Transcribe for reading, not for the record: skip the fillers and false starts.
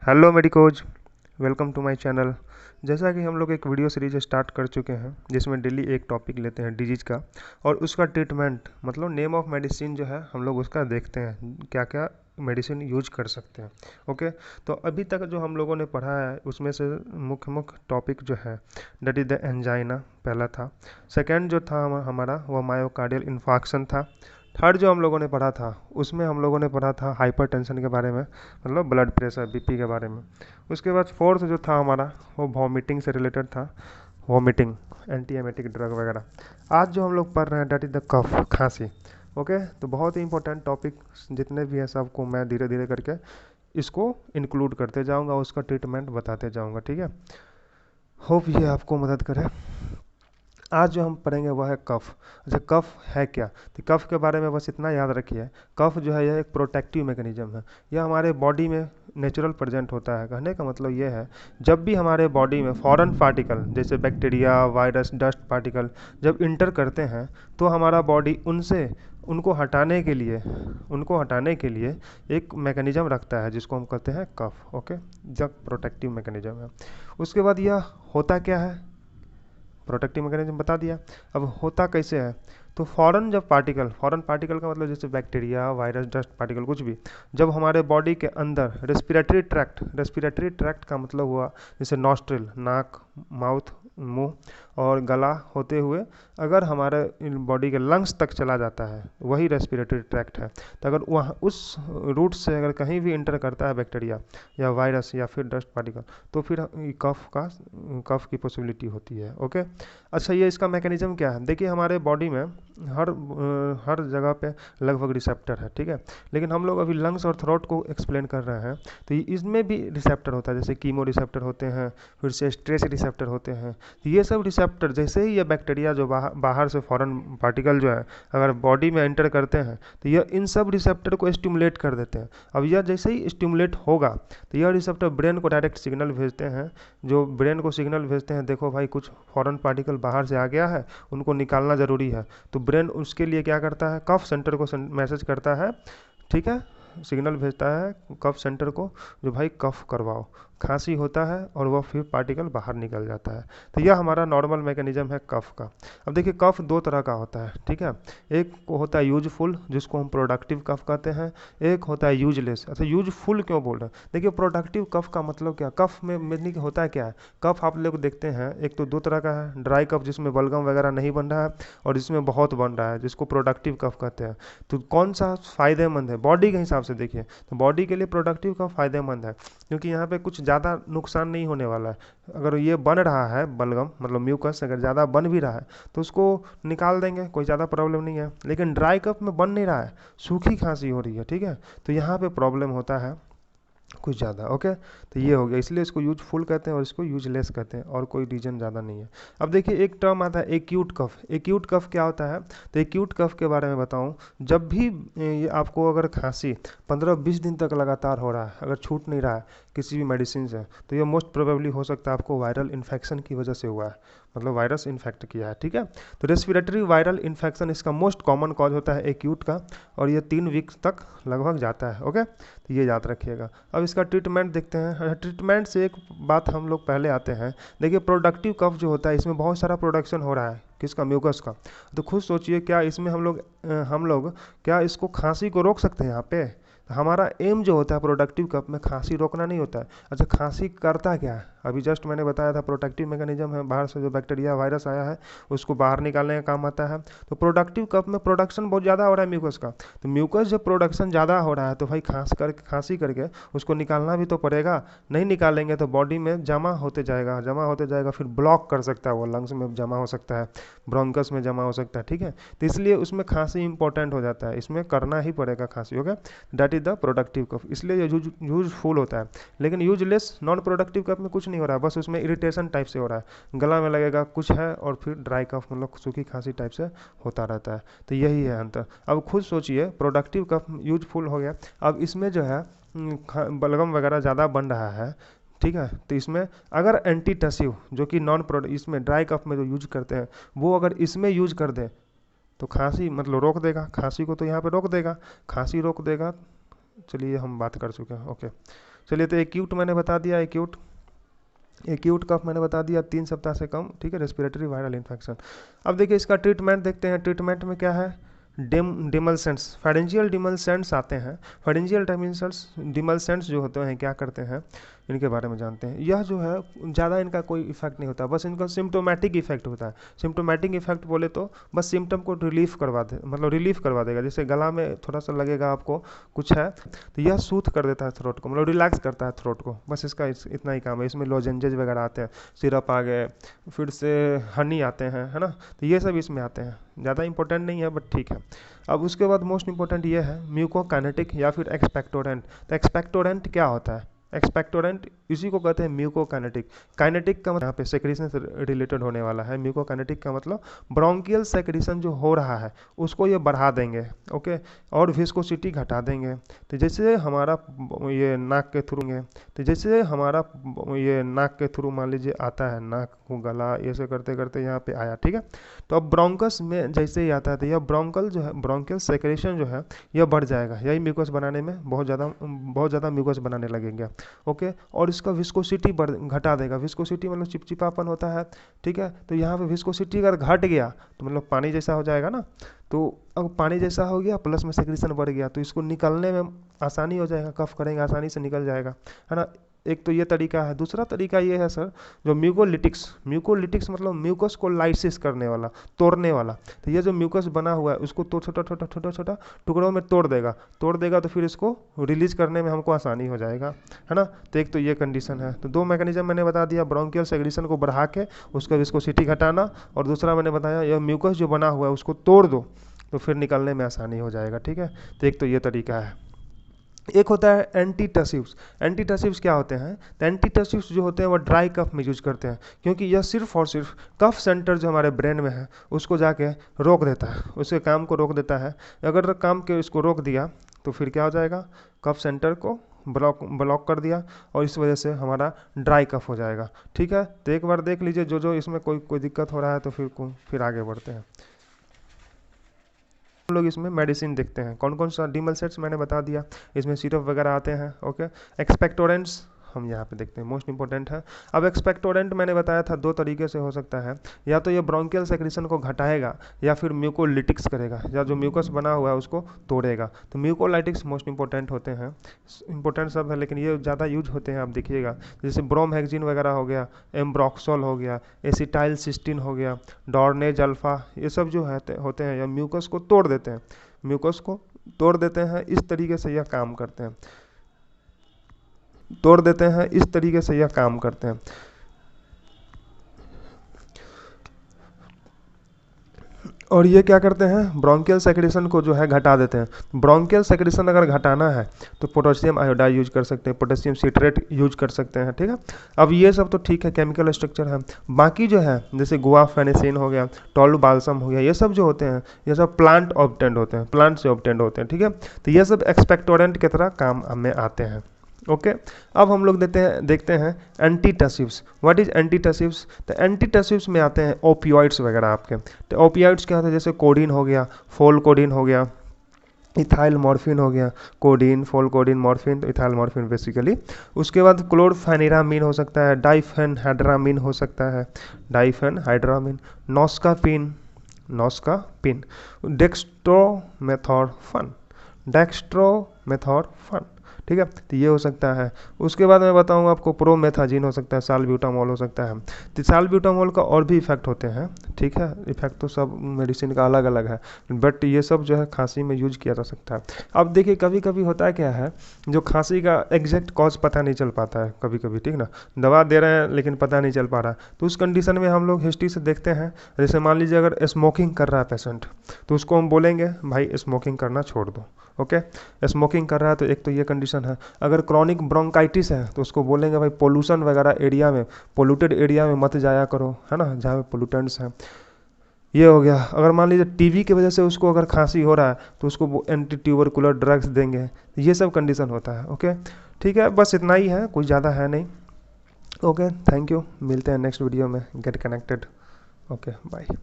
Hello medicos, welcome to my channel. जैसा कि हम लोग एक वीडियो सीरीज स्टार्ट कर चुके हैं जिसमें डेली एक टॉपिक लेते हैं डिजीज का और उसका ट्रीटमेंट मतलब नेम ऑफ मेडिसिन जो है हम लोग उसका देखते हैं क्या क्या मेडिसिन यूज कर सकते हैं। ओके, तो अभी तक जो हम लोगों ने पढ़ा है उसमें से मुख्य मुख्य टॉपिक जो है दैट इज़ द एंजाइना पहला था। सेकेंड जो था हमारा वो मायोकार्डियल इन्फार्क्शन था। थर्ड जो हम लोगों ने पढ़ा था उसमें हम लोगों ने पढ़ा था हाइपरटेंशन के बारे में, मतलब ब्लड प्रेशर बीपी के बारे में। उसके बाद फोर्थ जो था हमारा वो वॉमिटिंग से रिलेटेड था, वॉमिटिंग, एंटी एमेटिक ड्रग वगैरह। आज जो हम लोग पढ़ रहे हैं डेट इज़ द कफ, खांसी। ओके, तो बहुत ही इंपॉर्टेंट टॉपिक जितने भी हैं सबको मैं धीरे धीरे करके इसको इंक्लूड करते जाऊंगा, उसका ट्रीटमेंट बताते जाऊंगा। ठीक है, होप ये आपको मदद करे। आज जो हम पढ़ेंगे वह है कफ। अच्छा, कफ है क्या? तो कफ के बारे में बस इतना याद रखिए, कफ जो है यह एक प्रोटेक्टिव मैकेनिज्म है। यह हमारे बॉडी में नेचुरल प्रेजेंट होता है। कहने का मतलब ये है जब भी हमारे बॉडी में फॉरेन पार्टिकल जैसे बैक्टीरिया, वायरस, डस्ट पार्टिकल जब इंटर करते हैं तो हमारा बॉडी उनको हटाने के लिए एक मैकेनिज्म रखता है जिसको हम कहते हैं कफ। ओके, जब प्रोटेक्टिव मैकेनिज्म है। उसके बाद यह होता क्या है? प्रोटेक्टिव मैकेनिज्म बता दिया। अब होता कैसे है? तो फॉरेन पार्टिकल का मतलब जैसे बैक्टीरिया, वायरस, डस्ट पार्टिकल कुछ भी जब हमारे बॉडी के अंदर रेस्पिरेटरी ट्रैक्ट का मतलब हुआ जैसे नॉस्ट्रिल, नाक, माउथ, मुंह और गला होते हुए अगर हमारे बॉडी के लंग्स तक चला जाता है वही रेस्पिरेटरी ट्रैक्ट है। तो अगर वहाँ उस रूट से अगर कहीं भी इंटर करता है बैक्टीरिया या वायरस या फिर डस्ट पार्टिकल तो फिर कफ की पॉसिबिलिटी होती है। ओके, अच्छा ये इसका मैकेनिज्म क्या है? देखिए हमारे बॉडी में हर जगह पे लगभग रिसेप्टर है, ठीक है, लेकिन हम लोग अभी लंग्स और थ्रोट को एक्सप्लेन कर रहे हैं तो इसमें भी रिसेप्टर होता है, जैसे कीमो रिसेप्टर होते हैं, फिर से स्ट्रेस रिसेप्टर होते हैं। तो ये सब रिसेप्टर जैसे ही ये बैक्टीरिया जो बाहर से फॉरेन पार्टिकल जो है अगर बॉडी में एंटर करते हैं तो यह इन सब रिसेप्टर को स्टिमुलेट कर देते हैं। अब यह जैसे ही स्टिमुलेट होगा तो यह रिसेप्टर ब्रेन को डायरेक्ट सिग्नल भेजते हैं, जो ब्रेन को सिग्नल भेजते हैं देखो भाई कुछ फॉरेन पार्टिकल बाहर से आ गया है, उनको निकालना ज़रूरी है। तो ब्रेन उसके लिए क्या करता है, कफ सेंटर को मैसेज करता है, ठीक है, सिग्नल भेजता है कफ सेंटर को जो भाई कफ करवाओ, खांसी होता है और वह फिर पार्टिकल बाहर निकल जाता है। तो यह हमारा नॉर्मल मैकेनिज्म है कफ का। अब देखिए कफ दो तरह का होता है, ठीक है, एक को होता है यूजफुल जिसको हम प्रोडक्टिव कफ कहते हैं, एक होता है यूजलेस। अच्छा, यूजफुल क्यों बोल रहे हैं? देखिए प्रोडक्टिव कफ का मतलब क्या, कफ में मेनली होता है क्या है, कफ आप लोग देखते हैं एक तो दो तरह का है, ड्राई कफ जिसमें बलगम वगैरह नहीं बन रहा है और जिसमें बहुत बन रहा है जिसको प्रोडक्टिव कफ कहते हैं। तो कौन सा फ़ायदेमंद है बॉडी के हिसाब से? देखिए तो बॉडी के लिए प्रोडक्टिव कफ फ़ायदेमंद है क्योंकि यहाँ पे कुछ ज़्यादा नुकसान नहीं होने वाला है। अगर ये बन रहा है बलगम मतलब म्यूकस अगर ज़्यादा बन भी रहा है तो उसको निकाल देंगे, कोई ज़्यादा प्रॉब्लम नहीं है। लेकिन ड्राई कफ में बन नहीं रहा है, सूखी खांसी हो रही है, ठीक है, तो यहाँ पे प्रॉब्लम होता है कुछ ज़्यादा। ओके, तो ये हो गया, इसलिए इसको यूजफुल कहते हैं और इसको यूजलेस कहते हैं, और कोई रीजन ज़्यादा नहीं है। अब देखिए एक टर्म आता है एक्यूट कफ। एक्यूट कफ क्या होता है? तो एक्यूट कफ के बारे में बताऊं, जब भी ये आपको अगर खांसी 15-20 दिन तक लगातार हो रहा है, अगर छूट नहीं रहा है किसी भी मेडिसिन से, तो ये मोस्ट प्रोबेबली हो सकता है आपको वायरल इन्फेक्शन की वजह से हुआ है, मतलब वायरस इन्फेक्ट किया है। ठीक है, तो रेस्पिरेटरी वायरल इन्फेक्शन इसका मोस्ट कॉमन कॉज होता है एक्यूट का और ये 3 वीक तक लगभग जाता है। ओके, तो ये याद रखिएगा। अब इसका ट्रीटमेंट देखते हैं। ट्रीटमेंट से एक बात हम लोग पहले आते हैं, देखिए प्रोडक्टिव कफ जो होता है इसमें बहुत सारा प्रोडक्शन हो रहा है, किसका? म्यूकस का। तो खुद सोचिए क्या इसमें हम लोग क्या इसको खांसी को रोक सकते हैं? यहाँ पे हमारा एम जो होता है प्रोडक्टिव कफ में खांसी रोकना नहीं होता है। अच्छा, खांसी करता क्या है? अभी जस्ट मैंने बताया था प्रोटेक्टिव मैकेनिज्म है, बाहर से जो बैक्टीरिया वायरस आया है उसको बाहर निकालने का काम आता है। तो प्रोडक्टिव कफ में प्रोडक्शन बहुत ज़्यादा हो रहा है म्यूकस का, तो म्यूकस जब प्रोडक्शन ज़्यादा हो रहा है तो भाई खांसी करके उसको निकालना भी तो पड़ेगा। नहीं निकालेंगे तो बॉडी में जमा होते जाएगा, फिर ब्लॉक कर सकता है, वो लंग्स में जमा हो सकता है, ब्रोंकस में जमा हो सकता है। ठीक है, तो इसलिए उसमें खांसी इंपॉर्टेंट हो जाता है, इसमें करना ही पड़ेगा खांसी। Okay, that is the productive cough, इसलिए ये यूजफुल होता है। लेकिन यूजलेस नॉन प्रोडक्टिव कफ में कुछ नहीं हो रहा है, बस उसमें इरिटेशन टाइप से हो रहा है, गला में लगेगा कुछ है और फिर ड्राई कफ मतलब सूखी खांसी टाइप से होता रहता है। तो यही है अंतर। अब खुद सोचिए प्रोडक्टिव कफ यूजफुल हो गया, अब इसमें जो है बलगम वगैरह ज़्यादा बन रहा है, ठीक है, तो इसमें अगर एंटीटसिव जो कि नॉन प्रोडक्ट इसमें ड्राई कफ में जो यूज करते हैं वो अगर इसमें यूज कर दें तो खांसी मतलब रोक देगा, खांसी को तो यहाँ पे रोक देगा, खांसी रोक देगा। चलिए हम बात कर चुके हैं। ओके, चलिए, तो एक्यूट मैंने बता दिया, एक्यूट कफ मैंने बता दिया 3 सप्ताह से कम, ठीक है, रेस्पिरेटरी वायरल इन्फेक्शन। अब देखिए इसका ट्रीटमेंट देखते हैं। ट्रीटमेंट में क्या है, डिमल्सेंट्स, फेरेंजियल डिमल्सेंट्स आते हैं। फेरेंजियल डिमल्सेंट्स जो होते हैं क्या करते हैं, इनके बारे में जानते हैं। यह जो है ज़्यादा इनका कोई इफेक्ट नहीं होता, बस इनका सिम्टोमेटिक इफेक्ट होता है। सिम्टोमेटिक इफेक्ट बोले तो बस सिम्टम को रिलीफ करवा दे, मतलब रिलीफ करवा देगा। जैसे गला में थोड़ा सा लगेगा आपको कुछ है, तो यह सूथ कर देता है थ्रोट को, मतलब रिलैक्स करता है थ्रोट को, बस इसका इतना ही काम है। इसमें लोजेंजेज वगैरह आते हैं, सिरप आ गए, फिर से हनी आते हैं, है ना, तो ये सब इसमें आते हैं। ज़्यादा इंपॉर्टेंट नहीं है बट ठीक है। अब उसके बाद मोस्ट इंपॉर्टेंट ये है म्यूकोकाइनेटिक या फिर एक्सपेक्टोरेंट। तो एक्सपेक्टोरेंट क्या होता है, एक्सपेक्टोरेंट इसी को कहते हैं म्यूकोकाइनेटिक। काइनेटिक का मतलब यहाँ पे सेक्रेशन से रिलेटेड होने वाला है। म्यूकोकाइनेटिक का मतलब ब्रोंकियल सेक्रेशन जो हो रहा है उसको ये बढ़ा देंगे, ओके, और विस्कोसिटी घटा देंगे। तो जैसे हमारा ये नाक के थ्रू नाक के थ्रू मान लीजिए आता है, नाक को गला ऐसे करते करते यहाँ पे आया, ठीक है। तो अब ब्रोंकस में जैसे ही आता है तो यह ब्रोंकियल सेक्रेशन जो है यह बढ़ जाएगा, यही म्यूकस बनाने में बहुत ज़्यादा म्यूकस बनाने लगेंगे, ओके। और इसका विस्कोसिटी घटा देगा। विस्कोसिटी मतलब चिपचिपापन होता है, ठीक है। तो यहाँ पे विस्कोसिटी अगर घट गया तो मतलब पानी जैसा हो जाएगा ना, तो अब पानी जैसा हो गया प्लस में सेक्रेशन बढ़ गया, तो इसको निकलने में आसानी हो जाएगा, कफ करेंगे आसानी से निकल जाएगा, है ना। एक तो ये तरीका है। दूसरा तरीका ये है सर, जो म्यूकोलिटिक्स मतलब म्यूकस को लाइसिस करने वाला, तोड़ने वाला। तो ये जो म्यूकस बना हुआ है उसको तो छोटा टुकड़ों में तोड़ देगा तो फिर इसको रिलीज करने में हमको आसानी हो जाएगा, है ना। तो एक तो ये कंडीशन है। तो 2 मैकेनिज्म मैंने बता दिया, ब्रोंकियल सेक्रेशन को बढ़ा के उसका विस्कोसिटी घटाना, और दूसरा मैंने बताया यह म्यूकस जो बना हुआ है उसको तोड़ दो तो फिर निकलने में आसानी हो जाएगा, ठीक है। तो एक तो ये तरीका है। एक होता है एंटीटसिव्स। एंटीटसिव्स क्या होते हैं, तो एंटीटसिव्स जो होते हैं वो ड्राई कफ में यूज करते हैं, क्योंकि यह सिर्फ और सिर्फ कफ सेंटर जो हमारे ब्रेन में है उसको जाके रोक देता है, उसके काम को रोक देता है। अगर काम के इसको रोक दिया तो फिर क्या हो जाएगा, कफ सेंटर को ब्लॉक कर दिया और इस वजह से हमारा ड्राई कफ हो जाएगा, ठीक है। तो एक बार देख लीजिए जो इसमें कोई दिक्कत हो रहा है, तो फिर आगे बढ़ते हैं। हम लोग इसमें मेडिसिन देखते हैं, कौन कौन सा डिमल्सेंट्स मैंने बता दिया, इसमें सिरप वगैरह आते हैं, ओके। एक्सपेक्टोरेंट्स हम यहाँ पे देखते हैं, मोस्ट इंपॉर्टेंट है। अब एक्सपेक्टोरेंट मैंने बताया था 2 तरीके से हो सकता है, या तो ये ब्रोंकियल सेक्रेशन को घटाएगा या फिर म्यूकोलिटिक्स करेगा, या जो म्यूकस बना हुआ है उसको तोड़ेगा। तो म्यूकोलाइटिक्स मोस्ट इंपॉर्टेंट होते हैं, इंपॉर्टेंट सब है लेकिन ये ज़्यादा यूज होते हैं, आप देखिएगा। जैसे ब्रोमहेक्सिन वगैरह हो गया, एम्ब्रॉक्सोल हो गया, एसिटाइल सिस्टीन हो गया, डॉर्नेज अल्फा, ये सब जो होते हैं या म्यूकस को तोड़ देते हैं, इस तरीके से यह काम करते हैं, और ये क्या करते हैं, ब्रोंकियल सेक्रेशन को जो है घटा देते हैं। ब्रोंकियल सेक्रेशन अगर घटाना है तो पोटेशियम आयोडाइड यूज कर सकते हैं, पोटेशियम सिट्रेट यूज कर सकते हैं, ठीक है। अब ये सब तो ठीक है, केमिकल स्ट्रक्चर है। बाकी जो है जैसे गुआफेनेसिन हो गया, टोलुबाल्सम हो गया, ये सब जो होते हैं ये सब प्लांट से ऑब्टेंड होते हैं, ठीक है। तो ये सब एक्सपेक्टोरेंट की तरह काम में आते हैं, ओके। अब हम लोग देखते हैं एंटीटसिव्स। व्हाट इज एंटीटसिव्स, तो एंटीटसिव्स में आते हैं ओपियोइड्स वगैरह आपके। तो ओपियोइड्स क्या होता है, जैसे कोडीन हो गया, फोल कोडीन हो गया, इथाइल मॉर्फिन हो गया, कोडीन, फोल कोडीन, मॉर्फिन, तो इथाइल मॉर्फिन बेसिकली। उसके बाद क्लोरफेनिरामीन हो सकता है, डाइफेनहाइड्रामीन हो सकता है, डाइफेनहाइड्रामीन, नॉस्कापिन, डेक्स्ट्रोमेथोर्फन, ठीक है। तो ये हो सकता है। उसके बाद मैं बताऊंगा आपको प्रोमेथाजिन हो सकता है, साल्ब्यूटामॉल हो सकता है। तो साल्ब्यूटामॉल का और भी इफेक्ट होते हैं, ठीक है। इफेक्ट तो सब मेडिसिन का अलग अलग है, बट ये सब जो है खांसी में यूज किया जा सकता है। अब देखिए कभी कभी होता है क्या है, जो खांसी का एग्जैक्ट कॉज पता नहीं चल पाता है कभी कभी, ठीक ना, दवा दे रहे हैं लेकिन पता नहीं चल पा रहा है। तो उस कंडीशन में हम लोग हिस्ट्री से देखते हैं। जैसे मान लीजिए अगर स्मोकिंग कर रहा है पेशेंट, तो उसको हम बोलेंगे भाई स्मोकिंग करना छोड़ दो, ओके। स्मोकिंग कर रहा है तो एक तो ये कंडीशन है। अगर क्रॉनिक ब्रोंकाइटिस है तो उसको बोलेंगे भाई पोल्यूशन वगैरह एरिया में, पोल्यूटेड एरिया में मत जाया करो, है ना, जहाँ पे पोल्यूटेंट्स हैं। ये हो गया। अगर मान लीजिए टीबी की वजह से उसको अगर खांसी हो रहा है तो उसको एंटी ट्यूबरकुलर ड्रग्स देंगे। ये सब कंडीशन होता है, ओके। ठीक है, बस इतना ही है, कुछ ज़्यादा है नहीं। ओके, थैंक यू, मिलते हैं नेक्स्ट वीडियो में। Get connected, okay, bye.